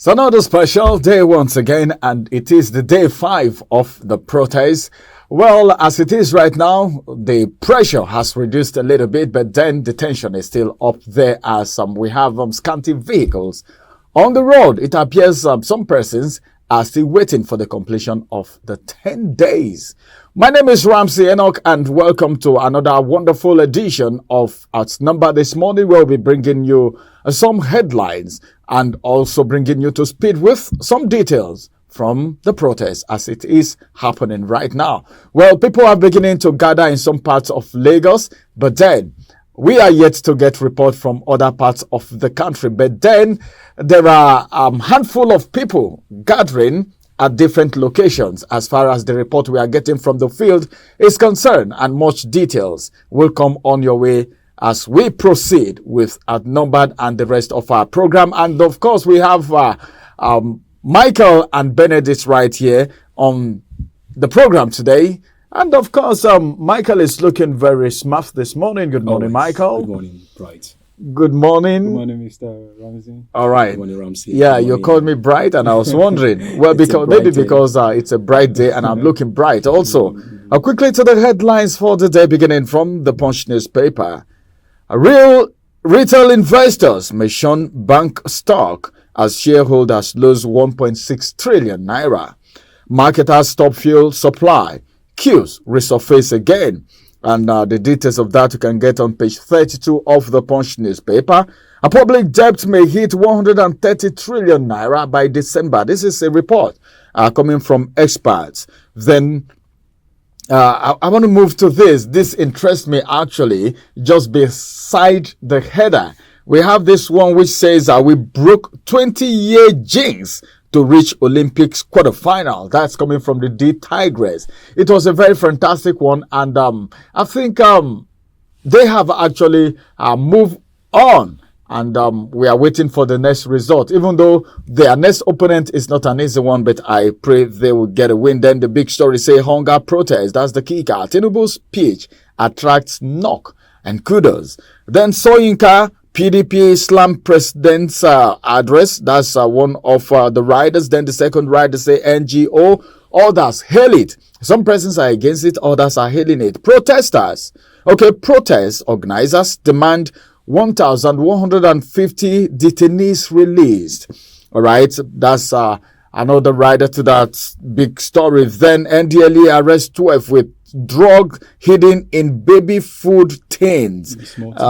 So another special day once again, and it is the day 5 of the protest. Well, as it is right now, the pressure has reduced a little bit, but then the tension is still up there as we have scanty vehicles on the road. It appears some persons are still waiting for the completion of the 10 days. My name is Ramsey Enoch, and welcome to another wonderful edition of Outnumbered. This morning we'll be bringing you some headlines and also bringing you to speed with some details from the protest as it is happening right now. Well, people are beginning to gather in some parts of Lagos, but then we are yet to get report from other parts of the country. But then there are a handful of people gathering at different locations as far as the report we are getting from the field is concerned, and much details will come on your way as we proceed with Outnumbered and the rest of our program. And of course, we have Michael and Benedict right here on the program today. And of course, Michael is looking very smart this morning. Good morning, Michael. Good morning, Bright. Good morning. Good morning, Mr. Ramsey. All right. Good morning, Ramsey. Yeah, you called me bright, and I was wondering. Well, because it's a bright day, and I'm looking bright also. Quickly to the headlines for the day, beginning from the Punch newspaper. Real retail investors may shun bank stock as shareholders lose 1.6 trillion naira. Marketers stop fuel supply. Queues resurface again. And the details of that you can get on page 32 of the Punch newspaper. A public debt may hit 130 trillion naira by December. This is a report coming from experts. Then I want to move to this. This interests me actually, just beside the header. We have this one which says we broke 20-year jinx to reach Olympics quarterfinal. That's coming from the D Tigress. It was a very fantastic one, and I think they have actually moved on, and we are waiting for the next result. Even though their next opponent is not an easy one, but I pray they will get a win. Then the big story say hunger protest. That's the kicker. Tinubu's speech attracts knock and kudos. Then Soyinka PDP Islam president's address. That's one of the riders. Then the second rider say NGO. Others hail it. Some persons are against it. Others are hailing it. Protesters. Okay, protest organizers demand 1,150 detainees released. All right, that's another rider to that big story. Then NDLE arrests 12 with drug hidden in baby food tins. And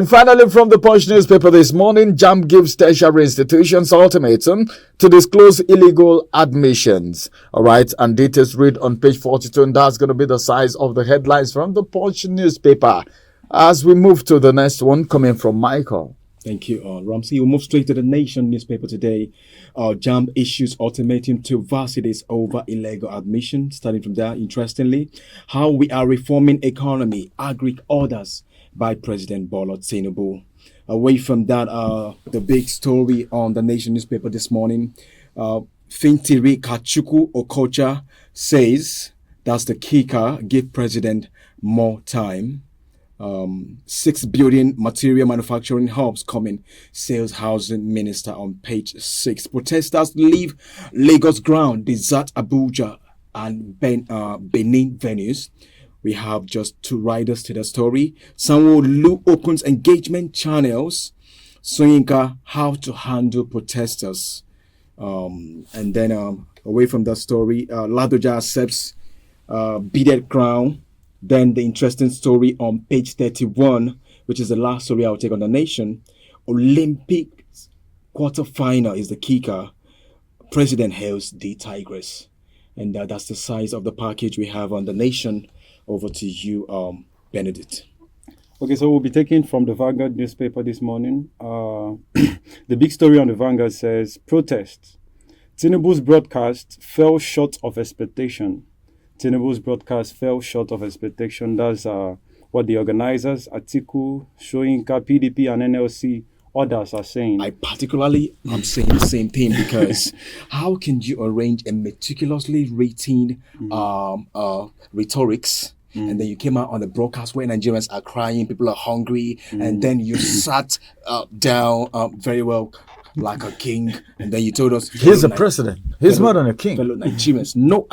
finally, from the Punch newspaper this morning, JAMB gives tertiary institutions ultimatum to disclose illegal admissions. All right, and details read on page 42, and that's going to be the size of the headlines from the Punch newspaper. As we move to the next one, coming from Michael. Thank you, Ramsey. We'll move straight to the Nation newspaper today. JAMB issues ultimatum to varsities over illegal admission. Starting from there, interestingly, how we are reforming economy, agri orders by President Bola Tinubu. Away from that, the big story on the Nation newspaper this morning, Fintiri Kachuku Okocha says, that's the kicker, give President more time. 6 building material manufacturing hubs coming, sales housing minister on page 6. Protesters leave Lagos ground, desert Abuja and Benin venues. We have just 2 riders to the story. Sanwo-Olu opens engagement channels. Soyinka, how to handle protesters. And then away from that story, Ladoja accepts beaded crown. Then the interesting story on page 31, which is the last story I'll take on the Nation. Olympic quarterfinal is the kicker. President hails the Tigress. And that's the size of the package we have on the Nation. Over to you, Benedict. Okay, so we'll be taking from the Vanguard newspaper this morning. The big story on the Vanguard says, protest. Tinubu's broadcast fell short of expectation. Tinubu's broadcast fell short of expectation. That's what the organizers, Atiku, Soyinka, PDP, and NLC, others are saying. I'm saying the same thing because how can you arrange a meticulously written rhetorics and then you came out on the broadcast where Nigerians are crying, people are hungry, and then you sat down very well like a king, and then you told us He's a president. He's more than a king. fellow Nigerians. No,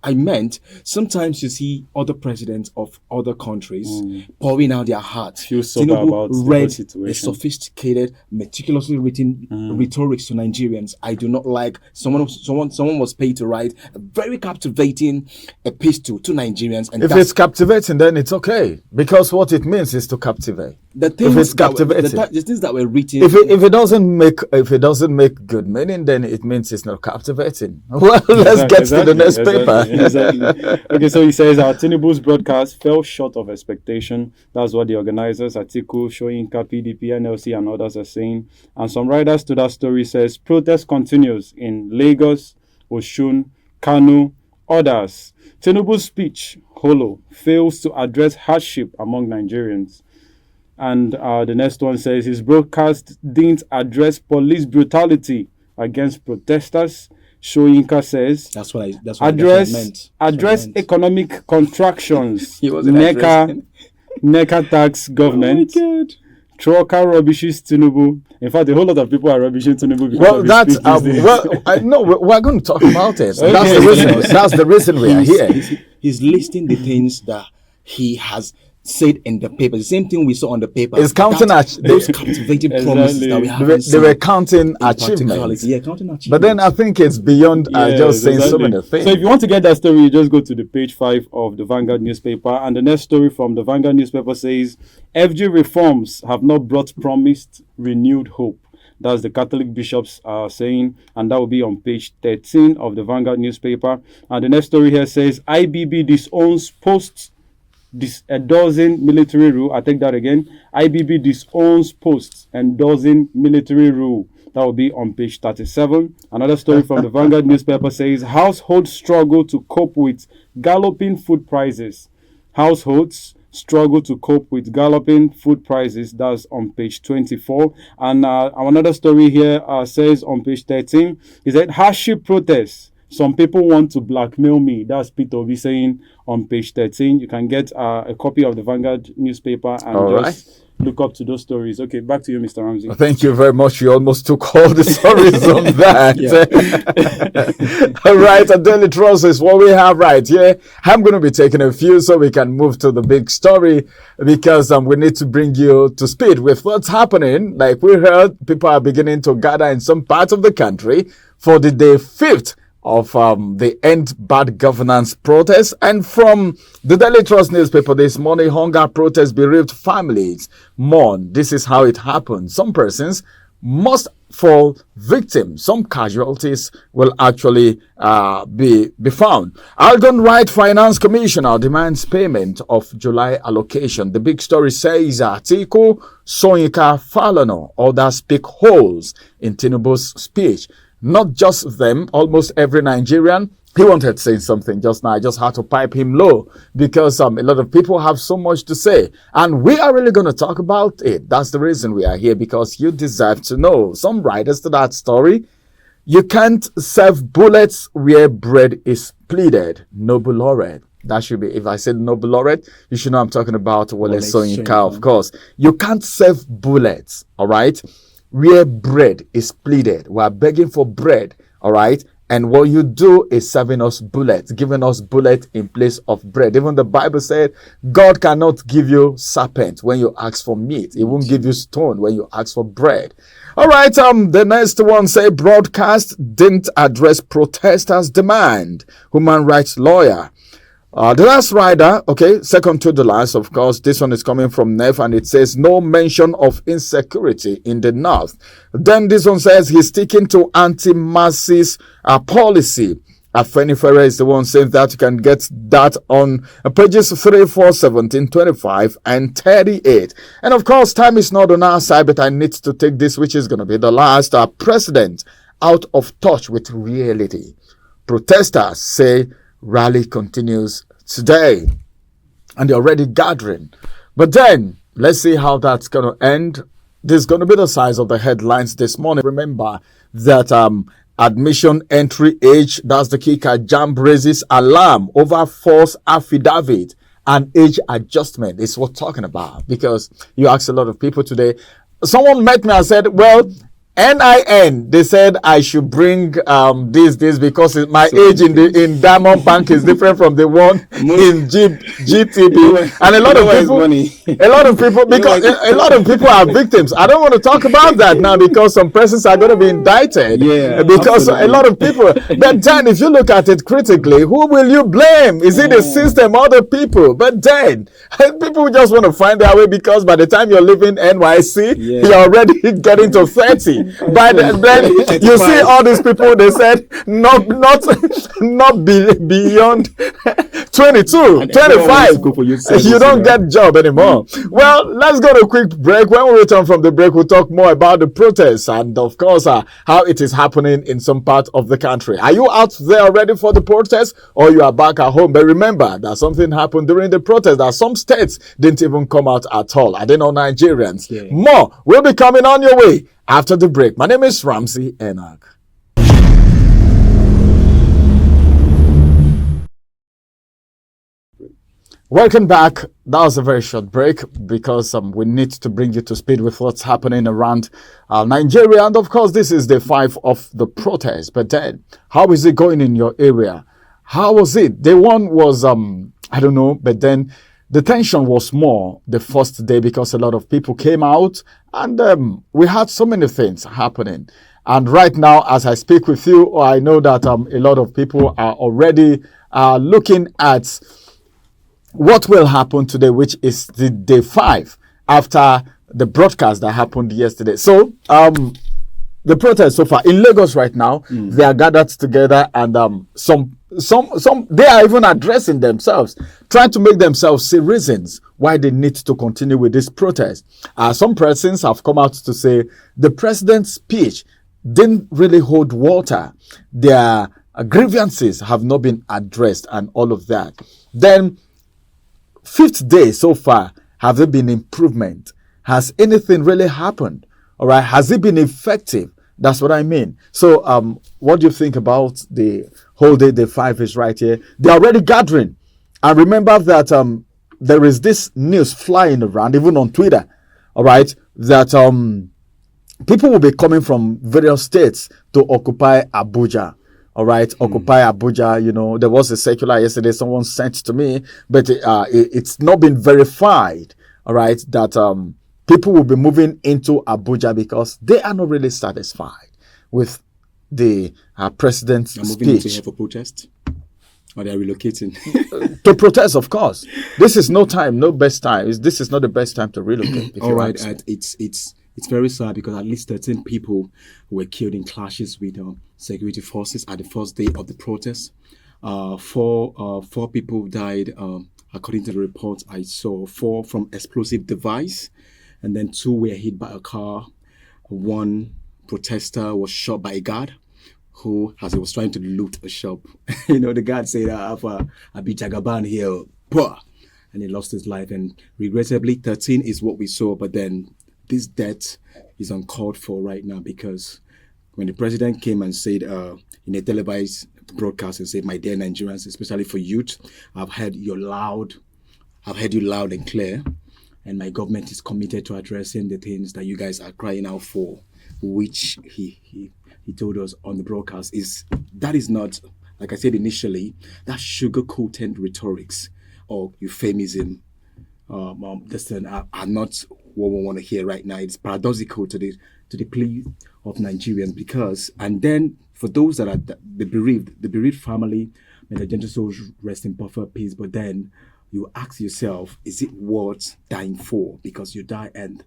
I meant sometimes you see other presidents of other countries pouring out their hearts. Feel sober about the read whole a situation. sophisticated, meticulously written rhetorics to Nigerians. I do not like someone was paid to write a very captivating epistle to Nigerians, and If it's captivating, then it's okay, because what it means is to captivate. the things if it's that were- captivating. the things that were written. If it doesn't make good meaning, then it means it's not captivating. Well, let's get to the next paper. Exactly. Okay, so he says Tinubu's broadcast fell short of expectation. That's what the organizers, Atiku, Shoyinka, PDP, NLC, and others are saying. And some writers to that story says protest continues in Lagos, Oshun, Kano, others. Tinubu's speech, Holo, fails to address hardship among Nigerians. And the next one says his broadcast didn't address police brutality against protesters. Shoyinka says That's what I meant. address economic contractions. He wasn't NECA tax government. Trucker rubbishes Tinubu. In fact, a whole lot of people are rubbishing Tinubu. Because Well, of his that's speech these days. we're going to talk about it. Okay. That's the reason we are here. He's listing the things that he has said in the paper. The same thing we saw on the paper. It's counting those captivating promises that we Exactly. haven't They were seen counting in practicality. achievements. Yeah, counting achievements. But then I think it's beyond Yes, just saying so exactly. many things. So if you want to get that story, you just go to the page 5 of the Vanguard newspaper. And the next story from the Vanguard newspaper says, FG reforms have not brought promised renewed hope. That's the Catholic bishops are saying, and that will be on page 13 of the Vanguard newspaper. And the next story here says, IBB disowns endorsing military rule. I take that again. IBB disowns posts endorsing military rule. That will be on page 37. Another story from the Vanguard newspaper says households struggle to cope with galloping food prices. Households struggle to cope with galloping food prices. That's on page 24. And another story here says on page 13 is that hardship protests. Some people want to blackmail me. That's Peter Obi saying on page 13. You can get a copy of the Vanguard newspaper and All just look up to those stories. Okay, back to you, Mr. Ramsey. Thank you very much. You almost took all the stories on that. All right, a Daily Trust is what we have right here. I'm going to be taking a few so we can move to the big story, because we need to bring you to speed with what's happening. Like we heard, people are beginning to gather in some parts of the country for the day 5th of the End Bad Governance protest. And from the Daily Trust newspaper this morning, hunger protest, bereaved families mourn. This is how it happened. Some persons must fall victim. Some casualties will actually be found. Algon Right Finance Commissioner demands payment of July allocation. The big story says Atiku, Soyinka, Falana, others pick holes in Tinubu's speech. Not just them, almost every Nigerian. He wanted to say something just now. I just had to pipe him low because a lot of people have so much to say. And we are really going to talk about it. That's the reason we are here, because you deserve to know. Some writers to that story. You can't serve bullets where bread is pleaded. Noble laureate. That should be, if I said noble laureate, you should know I'm talking about Wole Soyinka, of course. You can't serve bullets, all right? Where bread is pleaded. We are begging for bread, all right? And what you do is serving us bullets, giving us bullet in place of bread. Even the Bible said, God cannot give you serpent when you ask for meat. He won't give you stone when you ask for bread. All right, the next one say broadcast didn't address protesters' demand. Human rights lawyer. The last rider, okay, second to the last, of course, this one is coming from NEF, and it says no mention of insecurity in the north. Then this one says he's sticking to anti-masses policy. Afenifere is the one saying that. You can get that on pages 3, 4, 17, 25, and 38. And of course, time is not on our side, but I need to take this, which is going to be the last. President out of touch with reality. Protesters say rally continues today, and they're already gathering. But then, let's see how that's going to end. This is going to be the size of the headlines this morning. Remember that admission entry age, that's the kicker. JAMB raises alarm over false affidavit and age adjustment is what we're talking about. Because you ask a lot of people today. Someone met me and said, well, NIN, they said I should bring this because my age in Diamond Bank is different from the one in GTB, and a lot of people because a lot of people are victims. I don't want to talk about that now because some persons are going to be indicted. Yeah, because absolutely. a lot of people. But then, if you look at it critically, who will you blame? Is it the system or the people? But then people just want to find their way because by the time you're leaving NYC, you're already getting to 30. By then you see all these people, they said not beyond 22, 25. You don't get job anymore. Well, let's go to a quick break. When we return from the break, we'll talk more about the protests and, of course, how it is happening in some part of the country. Are you out there ready for the protest, or you are back at home? But remember that something happened during the protest, that some states didn't even come out at all. I didn't know Nigerians. More will be coming on your way after the break. My name is Ramsey Enoch. Welcome back. That was a very short break because we need to bring you to speed with what's happening around Nigeria. And of course, this is day 5 of the protest. But then, how is it going in your area? How was it? Day 1 was, I don't know, but then the tension was more the first day because a lot of people came out and we had so many things happening. And right now, as I speak with you, I know that a lot of people are already looking at what will happen today, which is the day 5 after the broadcast that happened yesterday. So, the protest so far in Lagos right now, they are gathered together, and some they are even addressing themselves, trying to make themselves see reasons why they need to continue with this protest. Some persons have come out to say the president's speech didn't really hold water. Their grievances have not been addressed and all of that. Then, 5th day so far, have there been improvement? Has anything really happened? All right. Has it been effective? That's what I mean. So, what do you think about the whole day? Day 5 is right here. They're already gathering. And remember that there is this news flying around, even on Twitter. All right. That people will be coming from various states to occupy Abuja. All right, occupy Abuja. You know, there was a circular yesterday someone sent to me, but it's not been verified. All right, that people will be moving into Abuja because they are not really satisfied with the president's speech. Moving into here for protest, or they are relocating to protest. Of course, this is no best time. This is not the best time to relocate. All right, it's very sad because at least 13 people were killed in clashes with security forces at the first day of the protest. Four people died, according to the report I saw. 4 from explosive device, and then 2 were hit by a car. 1 protester was shot by a guard who, as he was trying to loot a shop, the guard said, "I'll be Jagaban here," and he lost his life. And regrettably, 13 is what we saw, but then this death is uncalled for right now because when the president came and said in a televised broadcast and said, "My dear Nigerians, especially for youth, I've heard you loud and clear, and my government is committed to addressing the things that you guys are crying out for," which he told us on the broadcast is not, like I said initially, that sugar-coated rhetorics or euphemism. Are not what we want to hear right now. It's paradoxical to the plea of Nigerians because, and then for those that are the bereaved family, may the gentle souls rest in perfect peace. But then you ask yourself, is it worth dying for? Because you die and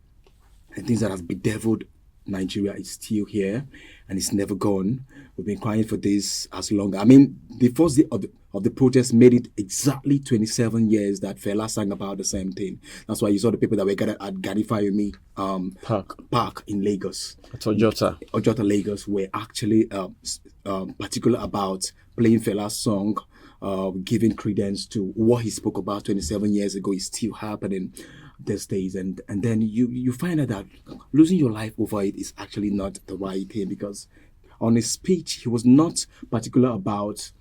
things that have bedeviled Nigeria is still here and it's never gone. We've been crying for this as long. I mean, the first day of the protest made it exactly 27 years that Fela sang about the same thing. That's why you saw the people that were gathered at Gani Fayemi Park in Lagos. At Ojota, Lagos, were actually particular about playing Fela's song, giving credence to what he spoke about 27 years ago is still happening these days. And then you find out that losing your life over it is actually not the right thing, because on his speech, he was not particular about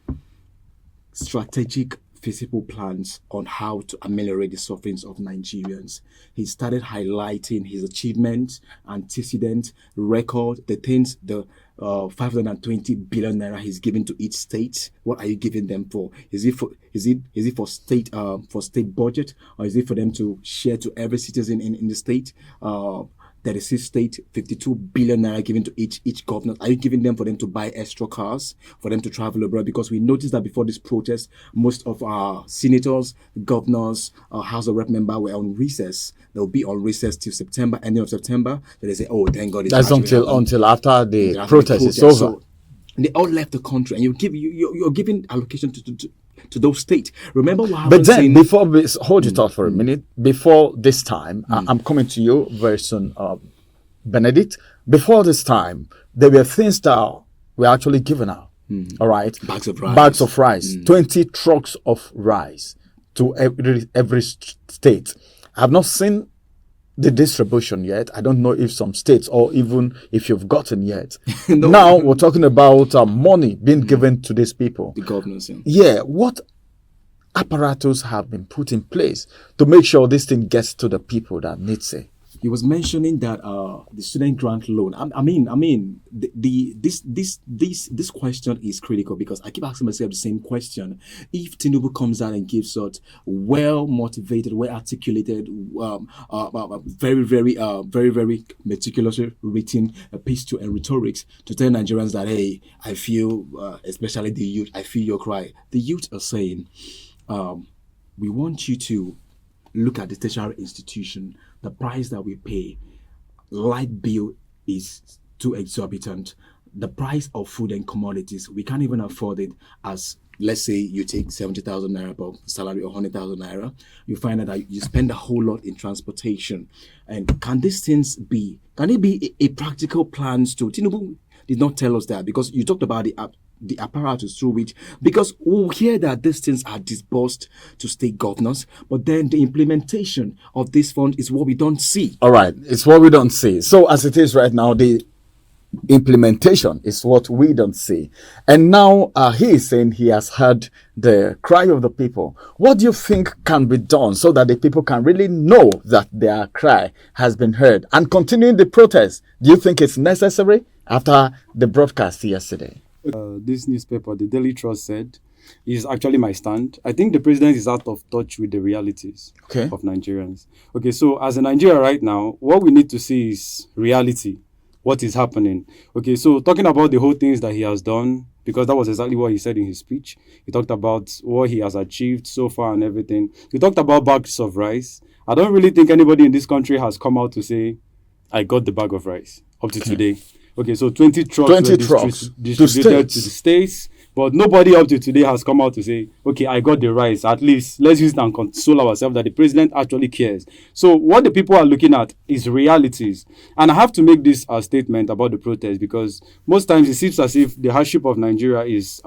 strategic feasible plans on how to ameliorate the sufferings of Nigerians. He started highlighting his achievements, antecedent, record, the things, the 520 billion naira he's given to each state. What are you giving them for? Is it for state budget, or is it for them to share to every citizen in the state? 36 state, 52 billion naira given to each governor. Are you giving them for them to buy extra cars, for them to travel abroad? Because we noticed that before this protest, most of our senators, governors, House of Rep member were on recess. They'll be on recess till September, ending of September. Then they say, oh, thank God. That's until after the protest is over. So they all left the country, and you're giving allocation to those states. Remember what happened? But then, hold your thought for a minute. Before this time, I'm coming to you very soon, Benedict. Before this time, there were things that were actually given out. All right, bags of rice, 20 trucks of rice to every state. I've not seen the distribution yet. I don't know if some states, or even if you've gotten yet. No. Now we're talking about money being given to these people. The governors. Yeah. What apparatus have been put in place to make sure this thing gets to the people that needs it? He was mentioning that the student grant loan. This question is critical, because I keep asking myself the same question. If Tinubu comes out and gives such well motivated, well articulated, very meticulously written epistles and rhetorics to tell Nigerians that, hey, I feel, especially the youth, I feel your cry. The youth are saying, we want you to look at the tertiary institution. The price that we pay, light bill is too exorbitant. The price of food and commodities, we can't even afford it. As let's say you take 70,000 naira per salary or 100,000 naira, you find out that you spend a whole lot in transportation. And can these things be? Can it be a practical plans to? Tinubu did not tell us that, because you talked about the apparatus through which, because we'll hear that these things are disbursed to state governors, but then the implementation of this fund is what we don't see. All right, it's what we don't see. So as it is right now, the implementation is what we don't see. And now he is saying he has heard the cry of the people. What do you think can be done so that the people can really know that their cry has been heard and continuing the protest? Do you think it's necessary after the broadcast yesterday? This newspaper, the Daily Trust, said is actually my stand. I think the president is out of touch with the realities of Nigerians. Okay, so as a Nigeria right now, what we need to see is reality, what is happening. Okay, so talking about the whole things that he has done, because that was exactly what he said in his speech. He talked about what he has achieved so far and everything. He talked about bags of rice. I don't really think anybody in this country has come out to say, I got the bag of rice up to today. Okay, so 20 trucks distributed to the states, but nobody up to today has come out to say, okay, I got the rice. At least let's use it and console ourselves that the president actually cares. So what the people are looking at is realities. And I have to make this statement about the protest, because most times it seems as if the hardship of Nigeria is,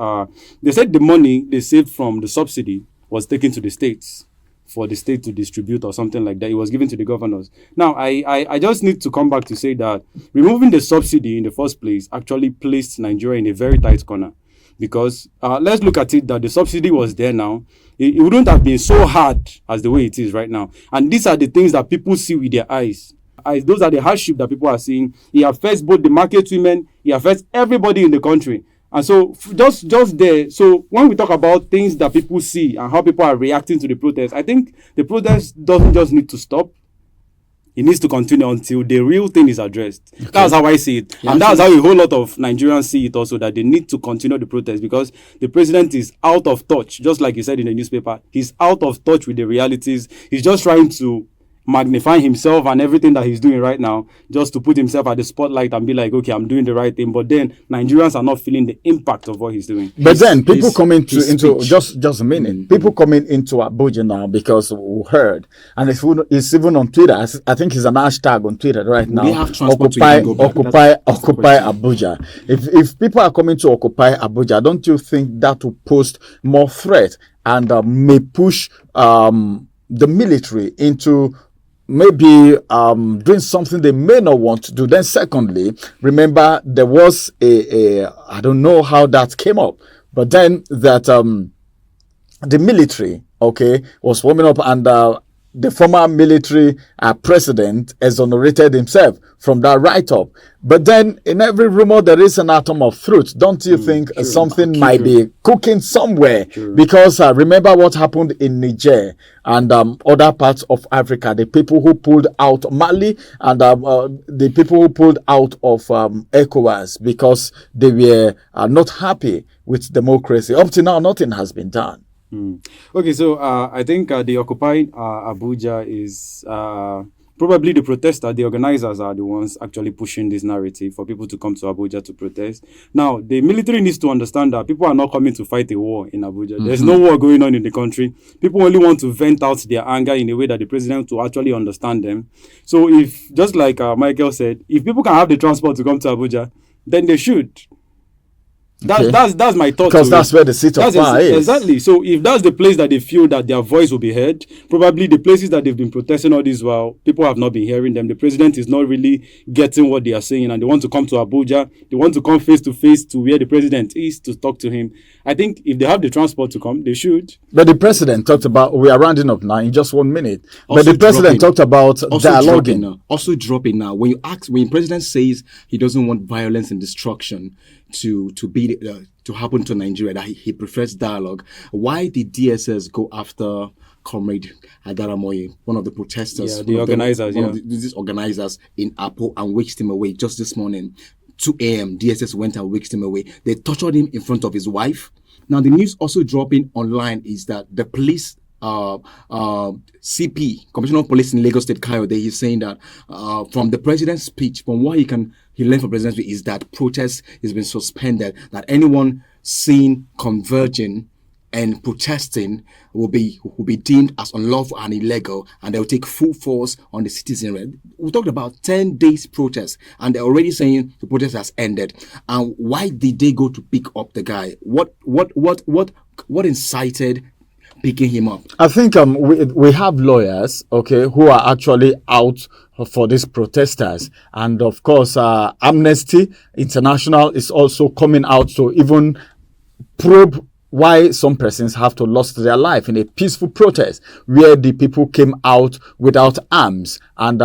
they said the money they saved from the subsidy was taken to the states for the state to distribute or something like that. It was given to the governors. Now, I just need to come back to say that removing the subsidy in the first place actually placed Nigeria in a very tight corner. Because let's look at it that the subsidy was there now. It wouldn't have been so hard as the way it is right now. And these are the things that people see with their eyes. Those are the hardship that people are seeing. It affects both the market women. It affects everybody in the country. And so just there, so when we talk about things that people see and how people are reacting to the protest, I think the protest doesn't just need to stop. It needs to continue until the real thing is addressed. Okay. That's how I see it. Yeah, and that's how a whole lot of Nigerians see it also, that they need to continue the protest, because the president is out of touch, just like you said in the newspaper. He's out of touch with the realities. He's just trying to magnify himself and everything that he's doing right now, just to put himself at the spotlight and be like, okay, I'm doing the right thing. But then Nigerians are not feeling the impact of what he's doing. But then people coming into just a minute. People coming into Abuja now because we heard, and it's even on Twitter. I think it's an hashtag on Twitter right now. Occupy Abuja. If people are coming to occupy Abuja, don't you think that will pose more threat and may push the military into maybe doing something they may not want to do? Then secondly, remember there was a I don't know how that came up, but then that the military, okay, was warming up, and the former military president exonerated himself from that write-up. But then in every rumor there is an atom of truth. Don't you think something might be cooking somewhere? Because remember what happened in Niger and other parts of Africa, the people who pulled out Mali, and the people who pulled out of ECOWAS because they were not happy with democracy. Up to now, nothing has been done. Okay, so I think the occupied Abuja is probably the protesters, the organizers are the ones actually pushing this narrative for people to come to Abuja to protest. Now, the military needs to understand that people are not coming to fight a war in Abuja. There's no war going on in the country. People only want to vent out their anger in a way that the president will actually understand them. So if, just like Michael said, if people can have the transport to come to Abuja, then they should. That's my thought. Because that's where the seat of power is. Exactly. So if that's the place that they feel that their voice will be heard, probably the places that they've been protesting all this while, people have not been hearing them. The president is not really getting what they are saying, and they want to come to Abuja. They want to come face to face to where the president is to talk to him. I think if they have the transport to come, they should. But the president talked about, we are rounding up now in just 1 minute. But the president talked about dialoguing. Also dropping now. When the president says he doesn't want violence and destruction to happen to Nigeria, that he prefers dialogue, why did DSS go after Comrade Adaramoye, one of the protesters, these organizers in Apo, and whisked him away just this morning? 2 a.m. DSS went and whisked him away. They tortured him in front of his wife. Now the news also dropping online is that the police CP, Commissioner of Police in Lagos State, Kayode, he's saying that from the president's speech, from what he learned from president's speech, is that protest has been suspended, that anyone seen converging and protesting will be deemed as unlawful and illegal, and they'll take full force on the citizenry. We talked about 10 days protest, and they're already saying the protest has ended. And why did they go to pick up the guy? What incited picking him up? I think we have lawyers, okay, who are actually out for these protesters, and of course Amnesty International is also coming out to even probe why some persons have to lost their life in a peaceful protest where the people came out without arms, and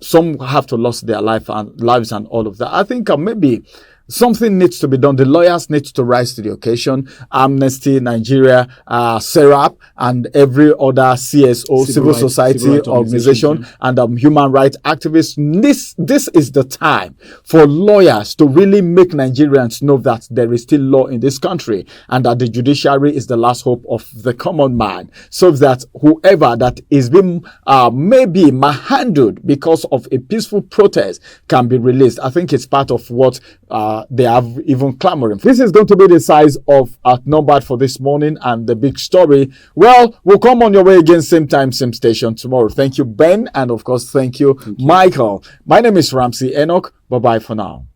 some have to lost their lives and all of that. I think maybe something needs to be done. The lawyers need to rise to the occasion. Amnesty Nigeria, SERAP, and every other CSO, civil society organization, and human rights activists. This is the time for lawyers to really make Nigerians know that there is still law in this country, and that the judiciary is the last hope of the common man, so that whoever that is being maybe manhandled because of a peaceful protest can be released. I think it's part of what they have even clamoring. This is going to be the size of Outnumbered for this morning, and the big story, well, we'll come on your way again, same time, same station tomorrow. Thank you, Ben, and of course, thank you, Michael. My name is Ramsey Enoch. Bye-bye for now.